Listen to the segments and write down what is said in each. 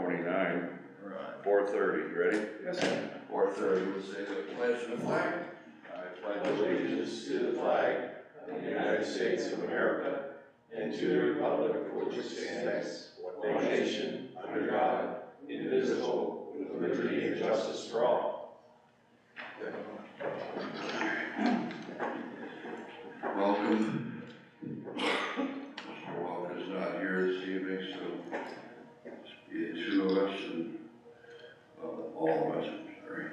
29, Right. 4:30, you ready? Yes, sir. 4:30, we'll say the pledge of the flag. I pledge allegiance to the flag of the United States of America and to the republic for which it stands, one nation, under God, indivisible, with liberty and justice for all. Welcome. Mr. Walker's not here this evening, so it's the two of us and all of us, sorry.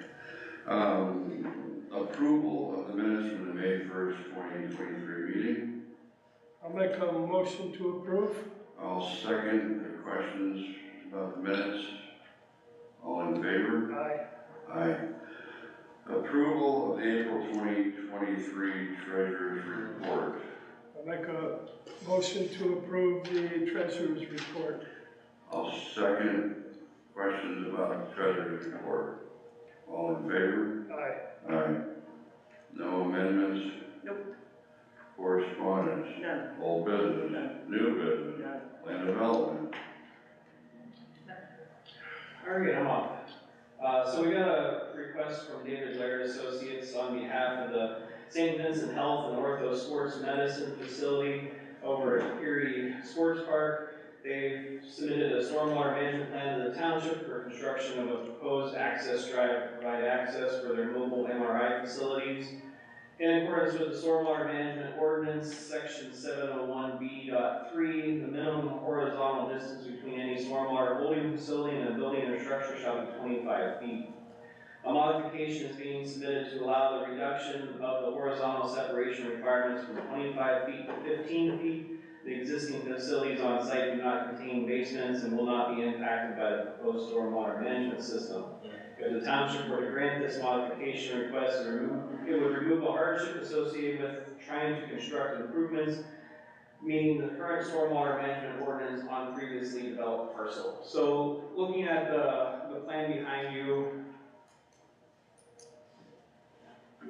Approval of the minutes from the May 1st, 2023 meeting. I'll make a motion to approve. I'll second. The questions about the minutes? All in favor? Aye. Aye. Approval of the April 2023 Treasurer's Report. I'll make a motion to approve the treasurer's report. I'll second. Questions about the Treasurer's Report? All in favor? Aye. Aye. No amendments? Nope. Correspondence? None. Old business? None. New business? None. Land development? All right, I'm up. So we got a request from David Laird Associates on behalf of the St. Vincent Health and Ortho Sports Medicine Facility over at Erie Sports Park. They've submitted a stormwater management plan to the township for construction of a proposed access drive to provide access for their mobile MRI facilities. In accordance with the stormwater management ordinance, section 701B.3, the minimum horizontal distance between any stormwater holding facility and a building or structure shall be 25 feet. A modification is being submitted to allow the reduction of the horizontal separation requirements from 25 feet to 15 feet. The existing facilities on site do not contain basements and will not be impacted by the proposed stormwater management system. If the township were to grant this modification request, it would remove a hardship associated with trying to construct improvements, meaning the current stormwater management ordinance on previously developed parcel. So looking at the plan behind you,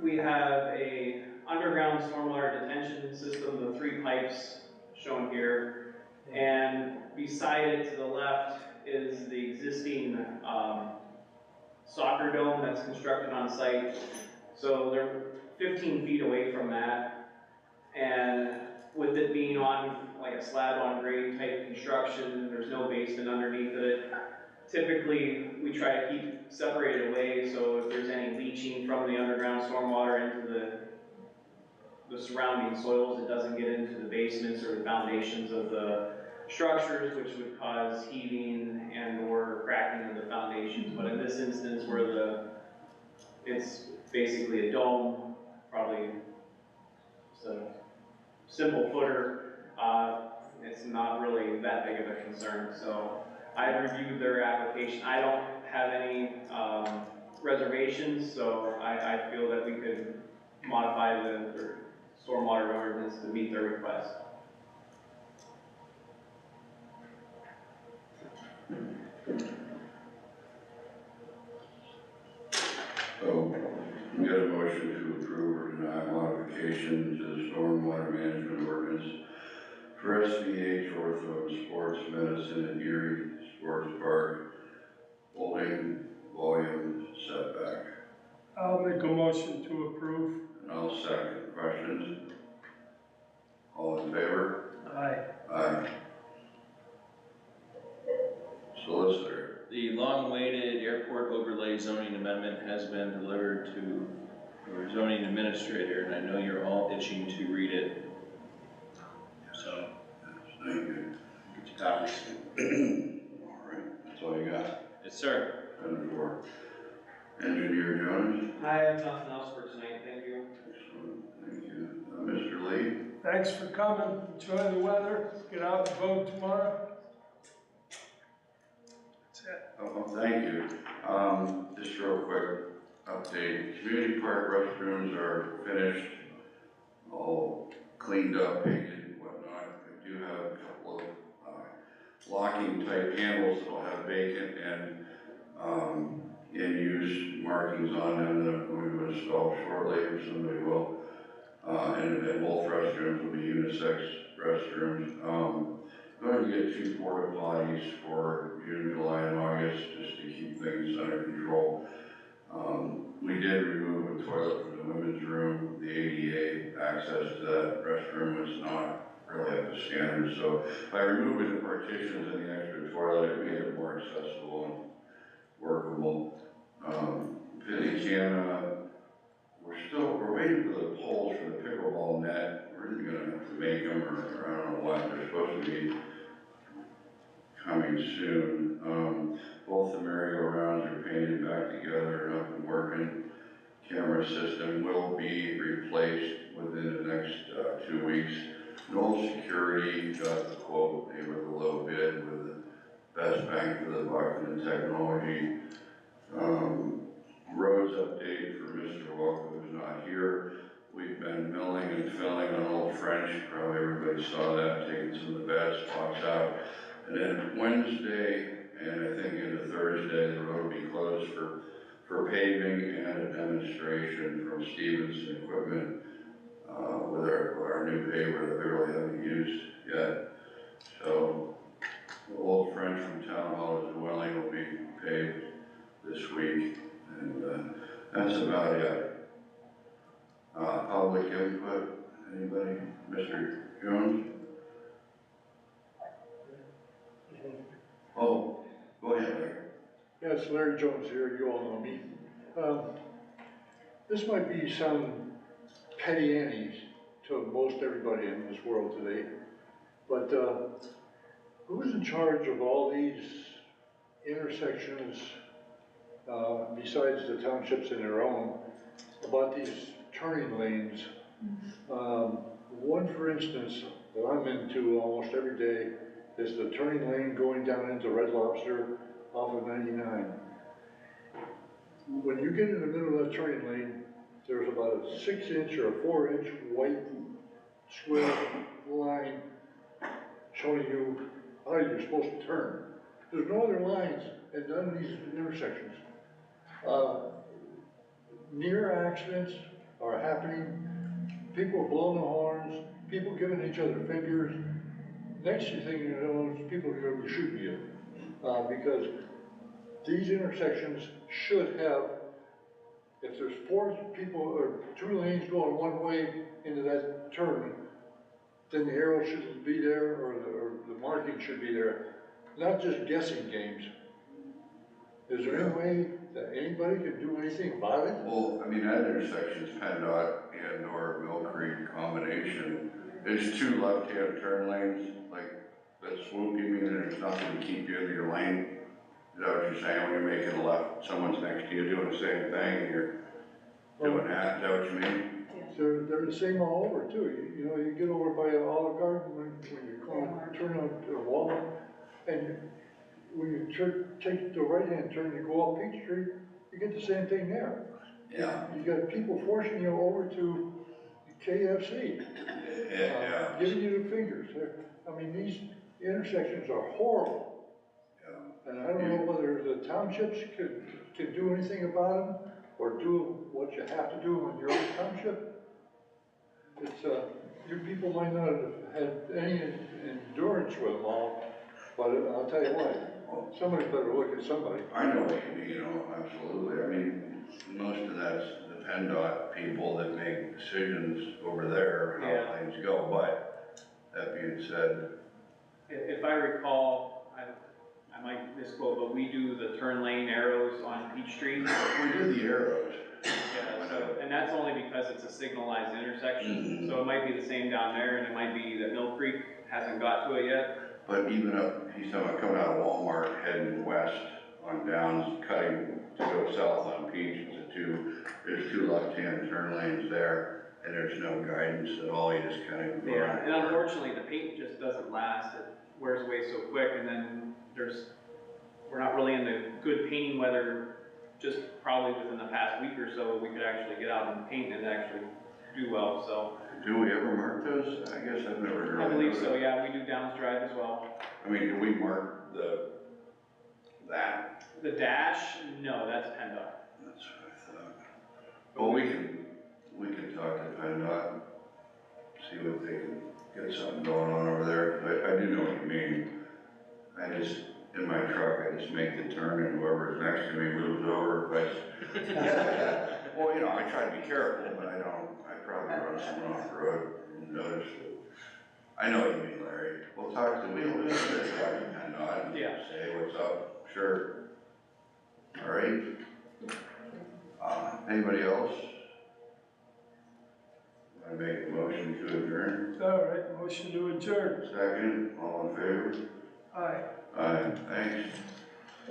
we have a underground stormwater detention system, the 3 pipes shown here, and beside it to the left is the existing soccer dome that's constructed on site. So they're 15 feet away from that, and with it being on like a slab on grade type construction, there's no basement underneath it. Typically, we try to keep separated away, so if there's any leaching from the underground stormwater into the surrounding soils, it doesn't get into the basements or the foundations of the structures, which would cause heaving and or cracking of the foundations. But in this instance, where it's basically a dome, probably just a simple footer, it's not really that big of a concern. So I reviewed their application. I don't have any reservations, so I feel that we could modify the stormwater ordinance to meet their request. So, we got a motion to approve or deny modification to the stormwater management ordinance for SVH Ortho and Sports Medicine at Erie Sports Park, holding volume setback. I'll make a motion to approve. And I'll second. Questions? All in favor? Aye. Aye. Solicitor. The long-awaited airport overlay zoning amendment has been delivered to your zoning administrator, and I know you're all itching to read it. So, Thank you. get your copies. All right, that's all you got? Yes, sir. And for Engineer Jones? I have nothing else for tonight, thank you. Excellent, thank you. Mr. Lee? Thanks for coming. Enjoy the weather. Get out and vote tomorrow. That's it. Oh, thank you. Just real quick update. Community park restrooms are finished, all cleaned up, painted, and whatnot. I do have a couple of locking type handles that'll have vacant and in-use markings on them that I'm going to install shortly, or somebody will. And both restrooms will be unisex restrooms. going to get 2 porta potties for June, July, and August, just to keep things under control. We did remove a toilet from the women's room. The ADA access to that restroom was not really up to standard, so by removing the partitions and the extra toilet, it made it more accessible and workable. Piniana, we're waiting for the poles for the pickleball net. We're either gonna have to make them or I don't know what. They're supposed to be coming soon. Both the merry-go-rounds are painted back together and up and working. Camera system will be replaced within the next 2 weeks. No security got the quote. They were the low bid with the best bang for the buck in the technology. Roads update for Mr. Walker, who's not here. We've been milling and filling on Old French. Probably everybody saw that, taking some of the bad spots out. And then Wednesday, and I think into Thursday, the road will be closed for paving and a demonstration from Stevenson Equipment with our new paver that we really haven't used yet. So, the Old French from Town Hall to Dwelling will be paved this week, and that's about it. Public input, anybody? Mr. Jones? Oh, go ahead, Larry. Yes, Larry Jones here, you all know me. This might be some petty annies to most everybody in this world today, but who's in charge of all these intersections, besides the townships in their own, about these turning lanes? One, for instance, that I'm into almost every day is the turning lane going down into Red Lobster off of 99. When you get in the middle of that turning lane, there's about a 6-inch or a 4-inch white square line showing you how you're supposed to turn. There's no other lines at none of these intersections. Near accidents are happening. People are blowing the horns, people giving each other fingers. Next thing you know, people are going to be shooting you. Because these intersections should have, if there's 4 people or 2 lanes going one way into that turn, then the arrow shouldn't be there, or the marking should be there. Not just guessing games. Is there any way that anybody can do anything about it? Well, I mean, that intersection's PennDOT and or Mill Creek combination. There's 2 left-hand turn lanes, like that swoop, you mean, and there's nothing to keep you in your lane? Is that what you're saying, when you're making a left, someone's next to you doing the same thing and you're doing that, is that what you mean? They're the same all over too. You know, you get over by Olive Garden when you turn on Walnut, and when you take the right-hand turn, you go up Peach Street, you get the same thing there. Yeah. You got people forcing you over to KFC. Yeah. Giving you the fingers. I mean, these intersections are horrible. Yeah. And I don't know whether the townships can do anything about them, or do what you have to do on your own township. It's, you people might not have had any endurance with them all, but I'll tell you what, somebody better look at somebody. I know what you mean, you know, absolutely. I mean, most of that's the PennDOT people that make decisions over there, how things go, but that being said. If I recall, I might misquote, but we do the turn lane arrows on Peach Street. We do the arrows. Yeah, so, and that's only because it's a signalized intersection, so it might be the same down there, and it might be that Mill Creek hasn't got to it yet. But even up, he's talking about coming out of Walmart, heading west on Downs, cutting to go south on Peach, there's 2 left-hand turn lanes there, and there's no guidance at all, you just kind of go around. And unfortunately, the paint just doesn't last, it wears away so quick, and then we're not really in the good painting weather. Just probably within the past week or so, we could actually get out and paint and actually do well, so. Do we ever mark those? I guess I've never really. I believe so, yeah, we do Downs Drive as well. I mean, do we mark that? The dash, no, that's PennDOT. That's what I thought. Well, we can talk to PennDOT, see what they can get something going on over there. I do know what you mean. I just, in my truck, I just make the turn and whoever's next to me moves over. Well, you know, I try to be careful, but I probably run someone off the road and notice. I know what you mean, Larry. We'll talk to Wheels, and nod and Yeah. say, what's up? Sure. All right. Anybody else? I make a motion to adjourn. All right, motion to adjourn. Second, all in favor? Aye. Aye, thanks.